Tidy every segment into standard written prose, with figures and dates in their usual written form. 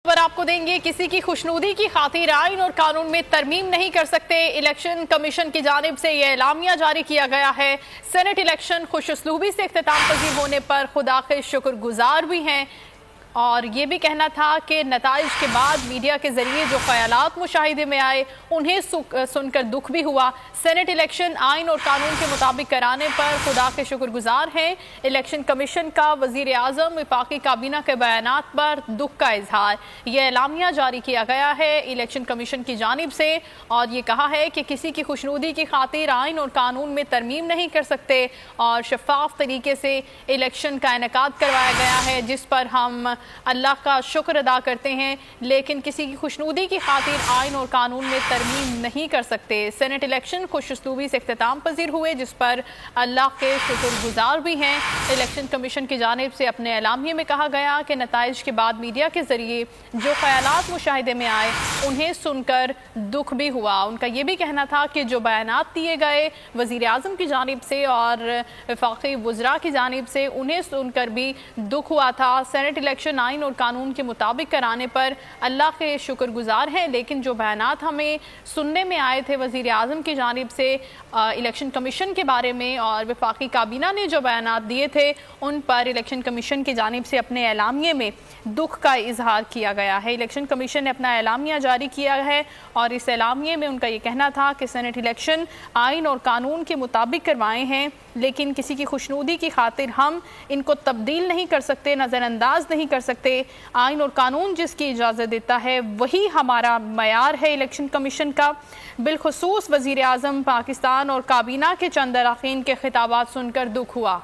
पर आपको देंगे, किसी की खुशनुदी की खातिर आइन और कानून में तरमीम नहीं कर सकते। इलेक्शन कमीशन की जानिब से यह एलामिया जारी किया गया है। सेनेट इलेक्शन खुशउस्लूबी से इख्तिताम पजीर होने पर खुदा के शुक्रगुजार भी हैं और ये भी कहना था कि नताइज के बाद मीडिया के जरिए जो ख्यालात मुशाहिदे में आए उन्हें सुनकर दुख भी हुआ। सेनेट इलेक्शन आइन और कानून के मुताबिक कराने पर खुदा के शुक्रगुजार हैं। इलेक्शन कमीशन का वजीर आजम वफाकी काबीना के बयानात पर दुख का इजहार। यह एलामिया जारी किया गया है इलेक्शन कमीशन की जानिब से और ये कहा है कि किसी की खुशनुदी की खातिर आइन और कानून में तरमीम नहीं कर सकते और शफाफ तरीके से इलेक्शन का इनेकाद करवाया गया है, जिस पर हम अल्लाह का शुक्र अदा करते हैं। लेकिन किसी की खुशनुदी की खातिर आइन और कानून में तरमीम नहीं कर सकते। सेनेट इलेक्शन खुशउस्लूबी से इख्तिताम पजीर हुए, जिस पर अल्लाह के शुक्रगुजार भी हैं। इलेक्शन कमीशन की जानिब से अपने एलामिये में कहा गया कि नताइज के बाद मीडिया के जरिए जो ख्यालात मुशाहिदे में आए उन्हें सुनकर दुख भी हुआ। उनका ये भी कहना था कि जो बयानात दिए गए वजीर आजम की जानिब से और वफाकी वज़रा की जानिब से उन्हें सुनकर भी दुख हुआ था। सेनेट इलेक्शन आइन और कानून के मुताबिक कराने पर अल्लाह के शुक्रगुजार हैं, लेकिन जो बयानात हमें सुनने में आए थे वजीर आजम की जानिब से इलेक्शन कमीशन के बारे में और वफाकी काबीना ने जो बयानात दिए थे उन पर इलेक्शन कमीशन की जानिब से अपने एलामिये में दुख का इजहार किया गया है। इलेक्शन कमीशन ने अपना एलामिया जारी किया है और इस एलामिये में उनका ये कहना था कि सेनेट इलेक्शन आइन और कानून के मुताबिक करवाए हैं, लेकिन किसी की खुशनुदी की खातिर हम इनको तब्दील नहीं कर सकते, नज़रअंदाज नहीं कर सकते। आइन और कानून जिसकी इजाज़त देता है वही हमारा मयार है इलेक्शन कमीशन का। बिलखुसूस वज़ीर आज़म पाकिस्तान और काबीना के चंद अरकान के खिताबात सुनकर दुख हुआ।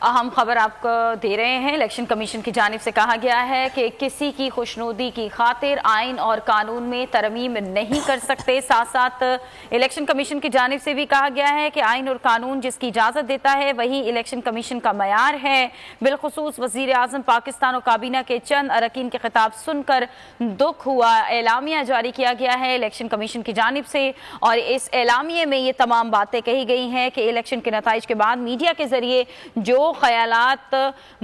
अहम खबर आपको दे रहे हैं। इलेक्शन कमीशन की जानिब से कहा गया है कि किसी की खुशनुदी की खातिर आइन और कानून में तरमीम नहीं कर सकते। साथ साथ इलेक्शन कमीशन की जानिब से भी कहा गया है कि आइन और कानून जिसकी इजाज़त देता है वही इलेक्शन कमीशन का मयार है। बिलखुसूस वज़ीर आज़म पाकिस्तान और काबीना के चंद अरकान के खिताब सुनकर दुख हुआ। एलामिया जारी किया गया है इलेक्शन कमीशन की जानिब से और इस एलामिये में ये तमाम बातें कही गई हैं कि इलेक्शन के नताइज के बाद मीडिया के जरिए जो ख्यालात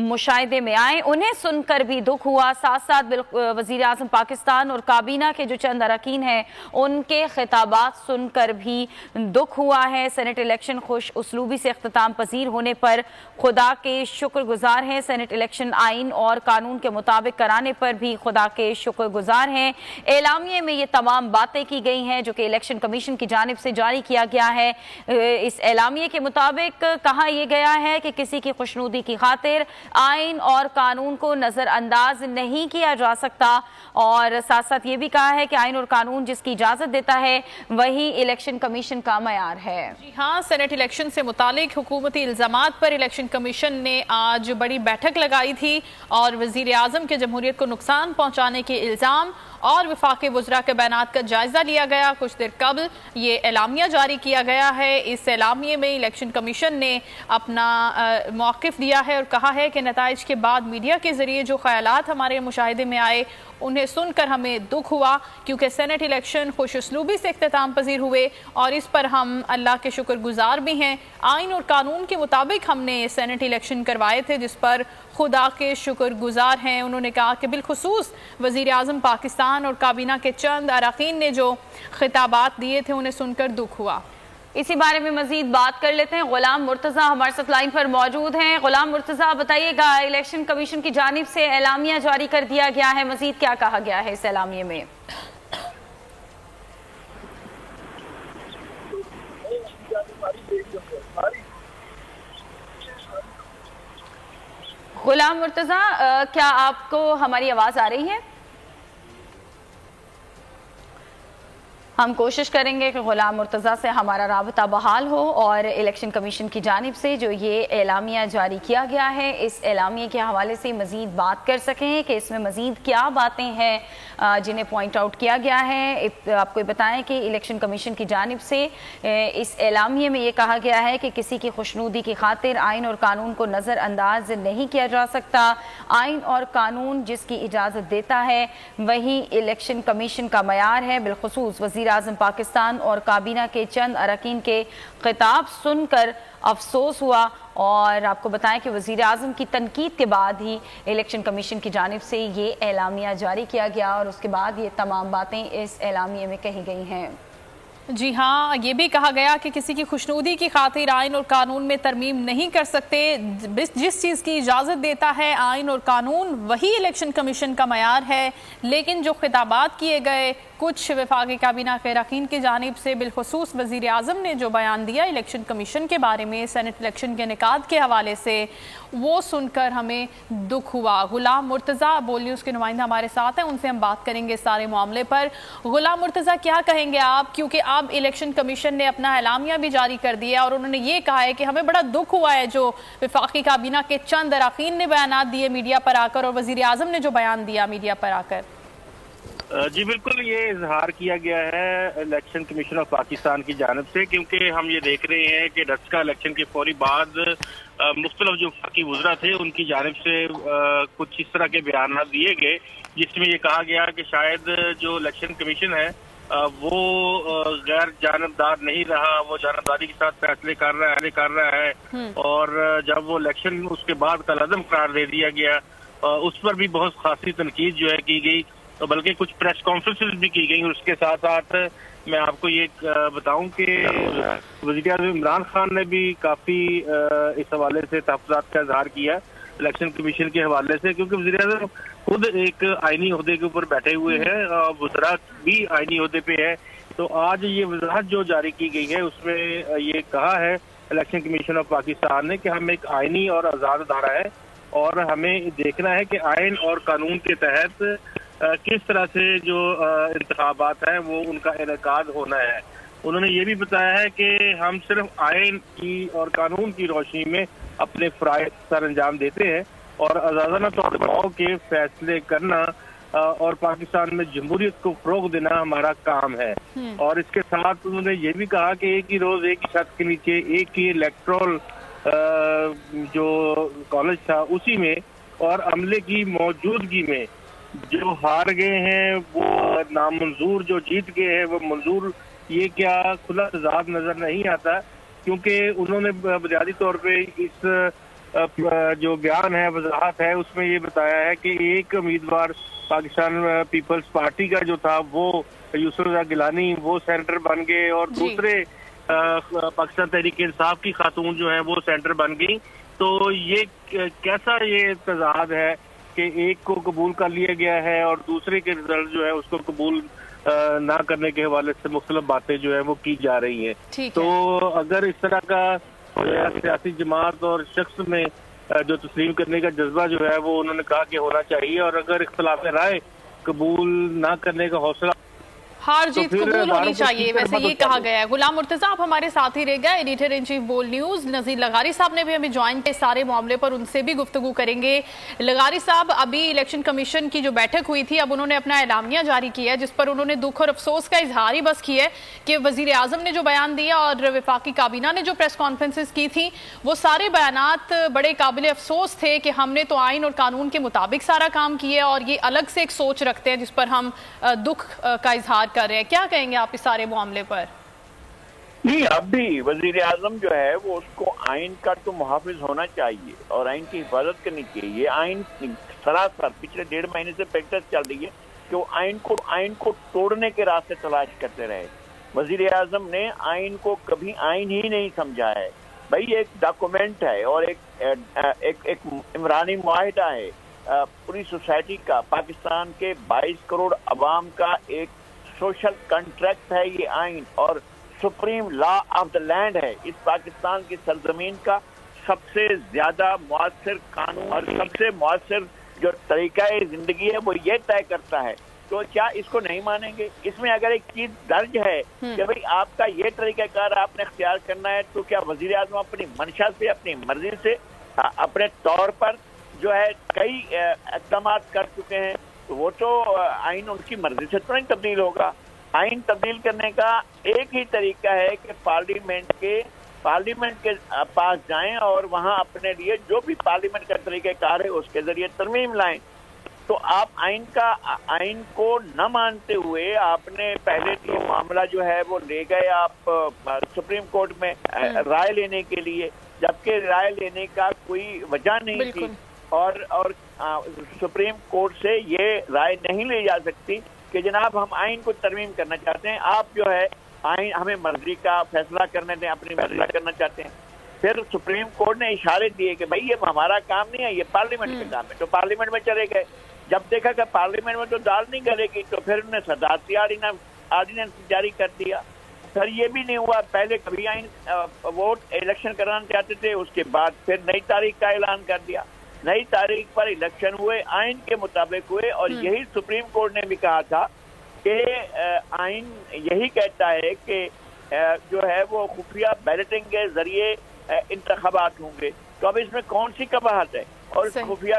मुशाहिदे में आए उन्हें सुनकर भी दुख हुआ। साथ साथ वज़ीर आज़म पाकिस्तान और काबीना के जो चंद अरकान हैं उनके खिताबात सुनकर भी दुख हुआ है। सेनेट इलेक्शन खुश उसलूबी से इख्तिताम पजीर होने पर खुदा के शुक्रगुजार हैं। सेनेट इलेक्शन आइन और कानून के मुताबिक कराने पर भी खुदा के शुक्रगुजार हैं। एलामिये में ये तमाम बातें की गई हैं जो कि इलेक्शन कमीशन की जानिब से जारी किया गया है। इस एलामिये के मुताबिक कहा यह गया है कि किसी की खुशनुदी की खातिर आइन और कानून को नजरअंदाज नहीं किया जा सकता और साथ साथ ये भी कहा है कि आइन और कानून जिसकी इजाजत देता है वही इलेक्शन कमीशन का मयार है। जी हाँ, सेनेट इलेक्शन से मुतालिक हुकूमती इल्जामात पर इलेक्शन कमीशन ने आज बड़ी बैठक लगाई थी और वजीर आजम के जमहूरियत को नुकसान पहुंचाने के इल्जाम और वफाकी वज़रा के बयानात का जायजा लिया गया। कुछ देर कबल ये एलामिया जारी किया गया है। इस एलामिये में इलेक्शन कमीशन ने अपना मौक़िफ़ दिया है और कहा है कि नताइज के बाद मीडिया के ज़रिए जो ख्यालात हमारे मुशाहिदे में आए उन्हें सुनकर हमें दुख हुआ, क्योंकि सेनेट इलेक्शन खुशउस्लूबी से इख्तिताम पजीर हुए और इस पर हम अल्लाह के शुक्रगुजार भी हैं। आइन और कानून के मुताबिक हमने सेनेट इलेक्शन करवाए थे, जिस पर खुदा के शुक्रगुजार हैं। उन्होंने कहा कि बिलखुसूस वज़ीर आज़म पाकिस्तान और काबीना के चंद अरकान ने जो खिताबात दिए थे उन्हें सुनकर दुख हुआ। इसी बारे में मजीद बात कर लेते हैं। गुलाम मुर्तज़ा हमारे साथ लाइन पर मौजूद हैं। गुलाम मुर्तज़ा, बताइएगा, इलेक्शन कमीशन की जानिब से एलामिया जारी कर दिया गया है, मजीद क्या कहा गया है इस एलामिये में? गुलाम मुर्तज़ा, क्या आपको हमारी आवाज आ रही है? हम कोशिश करेंगे कि गुलाम मुर्तज़ा से हमारा राबता बहाल हो और इलेक्शन कमीशन की जानिब से जो ये एलामिया जारी किया गया है इस एलामिया के हवाले से मज़ीद बात कर सकें कि इसमें मज़ीद क्या बातें हैं जिन्हें पॉइंट आउट किया गया है। आपको बताएं कि इलेक्शन कमीशन की जानिब से इस एलामिया में ये कहा गया है कि किसी की खुशनुदी की खातिर आइन और कानून को नज़रअंदाज नहीं किया जा सकता। आइन और कानून जिसकी इजाज़त देता है वही इलेक्शन कमीशन का मयार है। बिलखुसूस वज़ीर वजीर आज़म पाकिस्तान और काबीना के चंद अरकान के खिताब सुनकर अफसोस हुआ। और आपको बताएं कि वजीर आज़म की तनकीद के बाद ही इलेक्शन कमीशन की जानिब से ये एलामिया जारी किया गया और उसके बाद ये तमाम बातें इस एलामिया में कही गई हैं। जी हाँ, ये भी कहा गया कि किसी की खुशनुदी की खातिर आइन और कानून में तरमीम नहीं कर सकते। जिस चीज़ की इजाज़त देता है आइन और कानून वही इलेक्शन कमीशन का मयार है। लेकिन जो खिताबात किए गए कुछ वफाकी काबीना के अरकान की जानिब से, बिलखुसूस वज़ीर आज़म ने जो बयान दिया इलेक्शन कमीशन के बारे में सेनेट इलेक्शन के इनेकाद के हवाले से, वो सुनकर हमें दुख हुआ। गुलाम मुर्तज़ा बोल न्यूज़ के नुमाइंदा हमारे साथ हैं, उनसे हम बात करेंगे इस सारे मामले पर। गुलाम मुर्तज़ा, क्या कहेंगे आप, क्योंकि अब इलेक्शन कमीशन ने अपना एलामिया भी जारी कर दिया और उन्होंने ये कहा है कि हमें बड़ा दुख हुआ है जो वफाकी काबीना के चंद अरकान ने बयान दिए मीडिया पर आकर और वज़ीर आज़म ने जो बयान दिया मीडिया पर आकर। जी बिल्कुल, ये इजहार किया गया है इलेक्शन कमीशन ऑफ पाकिस्तान की जानिब से, क्योंकि हम ये देख रहे हैं कि डस्का इलेक्शन के फौरी बाद मुख्तलिफ जो वफाकी वज़रा थे उनकी जानिब से कुछ इस तरह के बयान दिए गए जिसमें ये कहा गया कि शायद जो इलेक्शन कमीशन है वो गैर जानबदार नहीं रहा, वो जानबदारी के साथ फैसले कर रहा है और जब वो इलेक्शन उसके बाद कलअदम करार दे दिया गया उस पर भी बहुत खासी तनकीद जो है की गई, तो बल्कि कुछ प्रेस कॉन्फ्रेंसेस भी की गई। और उसके साथ साथ मैं आपको ये बताऊं कि वज़ीर आज़म इमरान खान ने भी काफी इस हवाले से तहफ़्फ़ुज़ात का इज़हार किया इलेक्शन कमीशन के हवाले से, क्योंकि वज़ीर आज़म खुद एक आईनी ओहदे के ऊपर बैठे हुए हैं, वज़रा भी आईनी ओहदे पे है। तो आज ये वज़ाहत जो जारी की गई है उसमें ये कहा है इलेक्शन कमीशन ऑफ पाकिस्तान ने कि हम एक आईनी और आज़ाद अदारा है और हमें देखना है कि आइन और कानून के तहत किस तरह से जो इंतखाबात हैं वो उनका इनेकाद होना है। उन्होंने ये भी बताया है कि हम सिर्फ आइन की और कानून की रोशनी में अपने फ़राइज़ सर अंजाम देते हैं और आज़ादाना तौर पर के फैसले करना और पाकिस्तान में जमहूरियत को फ़रोग़ देना हमारा काम है। और इसके साथ उन्होंने ये भी कहा कि एक ही रोज़ एक ही छत के नीचे एक ही इलेक्ट्रोल जो कॉलेज था उसी में और अमले की मौजूदगी में जो हार गए हैं वो नामंजूर, जो जीत गए हैं वो मंजूर, ये क्या खुला तजाद नजर नहीं आता, क्योंकि उन्होंने बुनियादी तौर पे इस जो बयान है वजाहत है उसमें ये बताया है कि एक उम्मीदवार पाकिस्तान पीपल्स पार्टी का जो था वो यूसुफ रज़ा गिलानी वो सेंटर बन गए और दूसरे पाकिस्तान तहरीक इंसाफ की खातून जो है वो सेंटर बन गई। तो ये कैसा ये तजाद है कि एक को कबूल कर लिया गया है और दूसरे के रिजल्ट जो है उसको कबूल ना करने के हवाले से मुख्तलिफ बातें जो है वो की जा रही हैं। तो अगर इस तरह का सियासी जमात और शख्स में जो तस्लीम करने का जज्बा जो है वो उन्होंने कहा कि होना चाहिए और अगर इख्तिलाफ राय कबूल ना करने का हौसला हार जीत कबूल होनी चाहिए, वैसे ये कहा गया है। गुलाम मुर्तज़ा आप हमारे साथ ही रह गए, एडिटर इन चीफ बोल न्यूज़। नज़ीर लगारी साहब ने भी हमें ज्वाइन किया सारे मामले पर, उनसे भी गुफ्तगू करेंगे। लगारी साहब, अभी इलेक्शन कमीशन की जो बैठक हुई थी अब उन्होंने अपना एलामिया जारी किया है जिस पर उन्होंने दुख और अफसोस का इजहार ही बस किया है कि वज़ीर आज़म ने जो बयान दिया और वफाकी काबीना ने जो प्रेस कॉन्फ्रेंसेस की थी वो सारे बयानात बड़े काबिल अफसोस थे कि हमने तो आइन और कानून के मुताबिक सारा काम किया और ये अलग से एक सोच रखते हैं जिस पर हम दुख का इजहार कर रहे हैं। क्या कहेंगे आप इस सारे मामले पर? नहीं, अब भी वजीर आजम जो है वो उसको आइन का तो मुहाफिज होना चाहिए और आइन की हिफाजत करनी चाहिए। आइन सरासर पिछले 1.5 महीने से प्रैक्टिस चल रही है कि वो आइन को तोड़ने के रास्ते तलाश करते रहे। वजीर आजम ने आइन को कभी आइन ही नहीं समझा है। भाई एक डॉक्यूमेंट है और एक इमरानी मुआहिदा है पूरी सोसाइटी का, पाकिस्तान के 22 करोड़ अवाम का एक सोशल कॉन्ट्रैक्ट है ये आइन और supreme law of the land है। इस पाकिस्तान की सरजमीन का सबसे ज्यादा मुअस्सिर कानून और सबसे मुअस्सिर जो तरीका जिंदगी है वो ये तय करता है। तो क्या इसको नहीं मानेंगे? इसमें अगर एक चीज दर्ज है कि भाई आपका ये तरीकाकार आपने इख्तियार करना है, तो क्या वजीर आजम अपनी मंशा से अपनी मर्जी से अपने तौर पर जो है कई इक़दाम कर चुके हैं, तो वो तो आइन उनकी मर्जी से तो नहीं तब्दील होगा। आइन तब्दील करने का एक ही तरीका है कि पार्लियामेंट के पास जाएं और वहां अपने लिए जो भी पार्लियामेंट का तरीक़ाकार है उसके जरिए तरमीम लाएं। तो आप आइन को न मानते हुए आपने पहले तो मामला जो है वो ले गए आप सुप्रीम कोर्ट में राय लेने के लिए, जबकि राय लेने का कोई वजह नहीं थी और सुप्रीम कोर्ट से ये राय नहीं ली जा सकती कि जनाब हम आइन को तरमीम करना चाहते हैं, आप जो है आइन हमें मर्जी का फैसला करने दें, अपनी मर्जी करना चाहते हैं। फिर सुप्रीम कोर्ट ने इशारे दिए कि भाई ये हमारा काम नहीं है, ये पार्लियामेंट का काम है, तो पार्लियामेंट में चले गए। जब देखा कि पार्लियामेंट में तो दाल नहीं गलेगी, तो फिर उन्होंने सदारती ऑर्डिनेंस जारी कर दिया। सर ये भी नहीं हुआ, पहले कभी आइन वोट इलेक्शन कराना चाहते थे, उसके बाद फिर नई तारीख का ऐलान कर दिया। नई तारीख पर इलेक्शन हुए, आइन के मुताबिक हुए, और यही सुप्रीम कोर्ट ने भी कहा था कि आइन यही कहता है कि जो है वो खुफिया बैलेटिंग के जरिए इंतखाबात होंगे। तो अब इसमें कौन सी कबाहत है? और खुफिया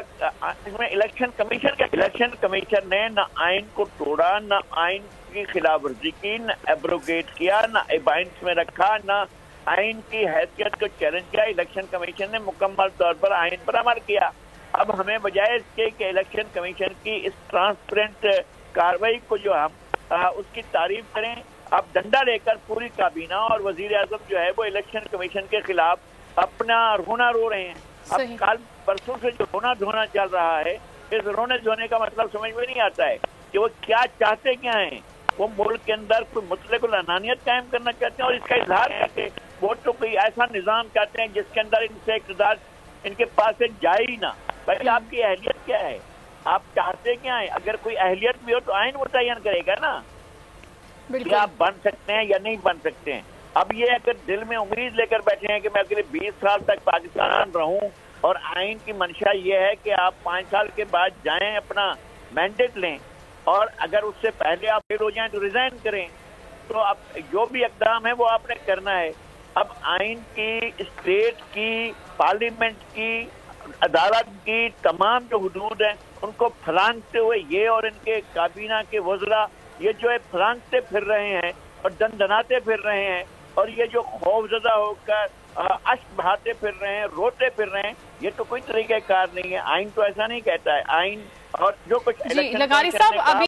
इसमें इलेक्शन कमीशन ने न आइन को तोड़ा, न आइन की खिलाफ वर्जी की, न एब्रोगेट किया, न एबाइंस में रखा, न आइन की हैसियत को चैलेंज किया। इलेक्शन कमीशन ने मुकम्मल तौर पर आइन पर अमल किया। अब हमें बजाय इसके कि इलेक्शन कमीशन की इस ट्रांसपेरेंट कार्रवाई को जो हम उसकी तारीफ करें, अब डंडा लेकर पूरी काबीना और वजीर आजम जो है वो इलेक्शन कमीशन के खिलाफ अपना रोना रो रहे हैं। अब कल परसों से जो रोना धोना चल रहा है, इस रोने धोने का मतलब समझ में नहीं आता है कि वो क्या चाहते क्या हैं। वो मुल्क के अंदर कोई मुतलकुल अनानियत कायम करना चाहते हैं और इसका इजहार है कि वो तो कोई ऐसा निजाम चाहते हैं जिसके अंदर इनसे इक़्तिदार इनके पास से जाए ही ना। भाई आपकी अहलियत क्या है, आप चाहते क्या है? अगर कोई अहलियत भी हो तो आइन मुतय्यन करेगा ना कि आप बन सकते हैं या नहीं बन सकते हैं। अब ये अगर दिल में उम्मीद लेकर बैठे हैं कि मैं अगले 20 साल तक पाकिस्तान रहूं और आइन की मंशा ये है कि आप 5 साल के बाद जाएं, अपना मैंडेट लें, और अगर उससे पहले आप फेल हो जाएं तो रिजाइन करें, तो अब जो भी इक़दाम है वो आपने करना है। अब आइन की, स्टेट की, पार्लियामेंट की, अदालत की तमाम जो हुदूद हैं उनको फलांगते हुए ये और इनके काबीना के वज़रा ये जो है फलांगते फिर रहे हैं और दंदनाते फिर रहे हैं, और ये जो खौफजदा होकर अश्क बहाते फिर रहे हैं, रोते फिर रहे हैं, ये तो कोई तरीक़ेकार नहीं है। आइन तो ऐसा नहीं कहता है। आइन और जो कुछ लगारी साहब अभी